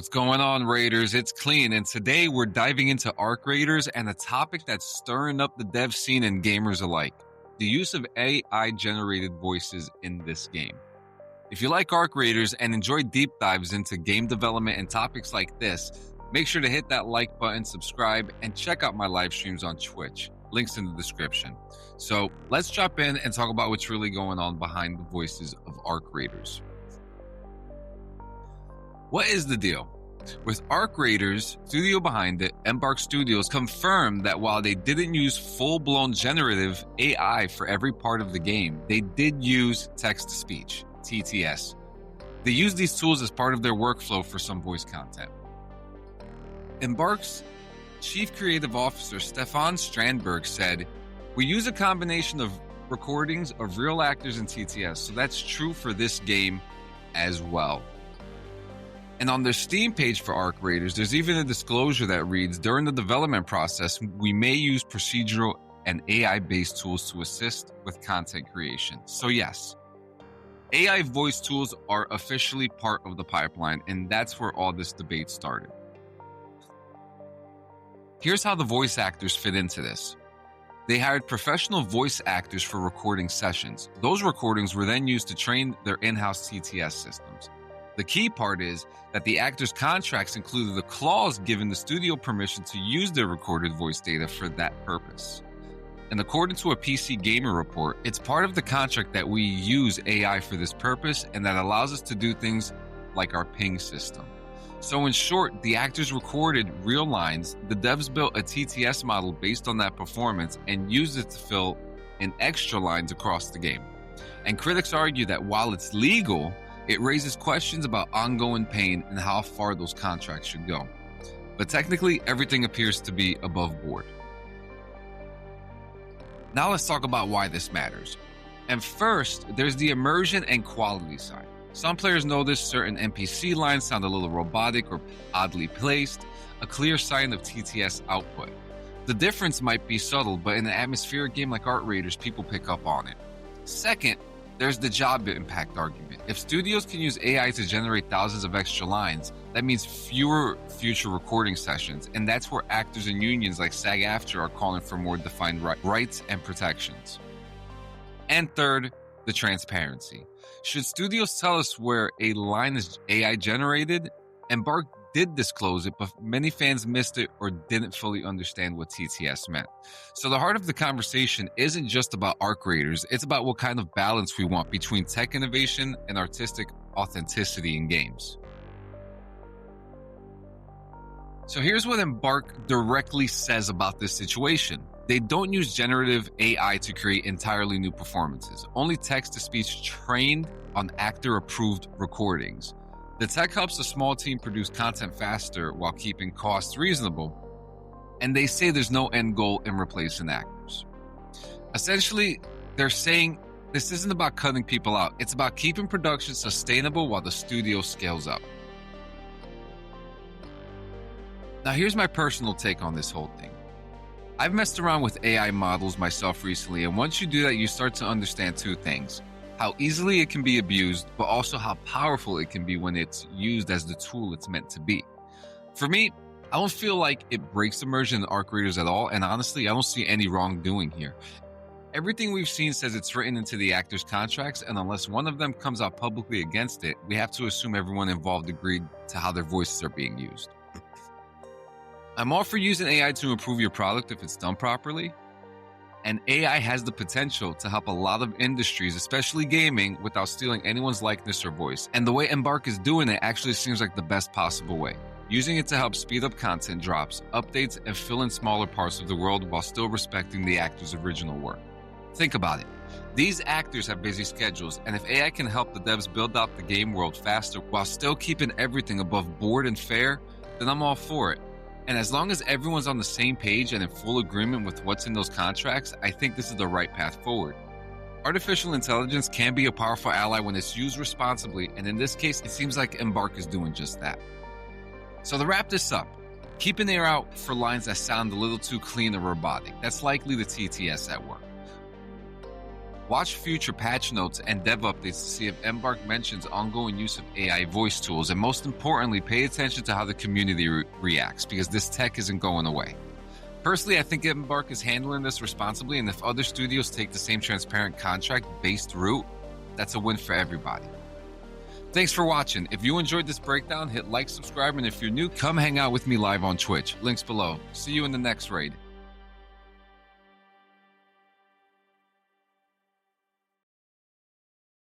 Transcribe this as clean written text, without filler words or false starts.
What's going on, Raiders? It's Clean, and today we're diving into Arc Raiders and a topic that's stirring up the dev scene and gamers alike: the use of AI-generated voices in this game. If you like Arc Raiders and enjoy deep dives into game development and topics like this, make sure to hit that like button, subscribe, and check out my live streams on Twitch. Links in the description. So let's jump in and talk about what's really going on behind the voices of Arc Raiders. What is the deal? With Arc Raiders, studio behind it, Embark Studios, confirmed that while they didn't use full-blown generative AI for every part of the game, they did use text-to-speech, TTS. They used these tools as part of their workflow for some voice content. Embark's Chief Creative Officer Stefan Strandberg said, "We use a combination of recordings of real actors in TTS, so that's true for this game as well." And on their Steam page for Arc Raiders, there's even a disclosure that reads, "During the development process, we may use procedural and AI-based tools to assist with content creation." So yes, AI voice tools are officially part of the pipeline, and that's where all this debate started. Here's how the voice actors fit into this. They hired professional voice actors for recording sessions. Those recordings were then used to train their in-house TTS systems. The key part is that the actors' contracts included a clause giving the studio permission to use their recorded voice data for that purpose. And according to a PC Gamer report, it's part of the contract that we use AI for this purpose, and that allows us to do things like our ping system. So in short, the actors recorded real lines, the devs built a TTS model based on that performance and used it to fill in extra lines across the game. And critics argue that while it's legal, it raises questions about ongoing pain and how far those contracts should go. But technically, everything appears to be above board. Now let's talk about why this matters. And first, there's the immersion and quality side. Some players notice certain NPC lines sound a little robotic or oddly placed, a clear sign of TTS output. The difference might be subtle, but in an atmospheric game like Arc Raiders, people pick up on it. Second, there's the job impact argument. If studios can use AI to generate thousands of extra lines, that means fewer future recording sessions, and that's where actors and unions like SAG-AFTRA are calling for more defined rights and protections. And third, the transparency. Should studios tell us where a line is AI generated? Embark did disclose it, but many fans missed it or didn't fully understand what TTS meant. So the heart of the conversation isn't just about Arc Raiders, it's about what kind of balance we want between tech innovation and artistic authenticity in games. So here's what Embark directly says about this situation. They don't use generative AI to create entirely new performances, only text-to-speech trained on actor-approved recordings. The tech helps a small team produce content faster while keeping costs reasonable, and they say there's no end goal in replacing actors. Essentially, they're saying this isn't about cutting people out, it's about keeping production sustainable while the studio scales up. Now here's my personal take on this whole thing. I've messed around with AI models myself recently, and once you do that, you start to understand two things: how easily it can be abused, but also how powerful it can be when it's used as the tool it's meant to be. For me, I don't feel like it breaks immersion in Arc Raiders at all, and honestly, I don't see any wrongdoing here. Everything we've seen says it's written into the actors' contracts, and unless one of them comes out publicly against it, we have to assume everyone involved agreed to how their voices are being used. I'm all for using AI to improve your product if it's done properly. And AI has the potential to help a lot of industries, especially gaming, without stealing anyone's likeness or voice. And the way Embark is doing it actually seems like the best possible way. Using it to help speed up content drops, updates, and fill in smaller parts of the world while still respecting the actor's original work. Think about it. These actors have busy schedules, and if AI can help the devs build out the game world faster while still keeping everything above board and fair, then I'm all for it. And as long as everyone's on the same page and in full agreement with what's in those contracts, I think this is the right path forward. Artificial intelligence can be a powerful ally when it's used responsibly, and in this case, it seems like Embark is doing just that. So to wrap this up, keep an ear out for lines that sound a little too clean or robotic. That's likely the TTS at work. Watch future patch notes and dev updates to see if Embark mentions ongoing use of AI voice tools, and most importantly, pay attention to how the community reacts, because this tech isn't going away. Personally, I think Embark is handling this responsibly, and if other studios take the same transparent contract-based route, that's a win for everybody. Thanks for watching. If you enjoyed this breakdown, hit like, subscribe, and if you're new, come hang out with me live on Twitch. Links below. See you in the next raid.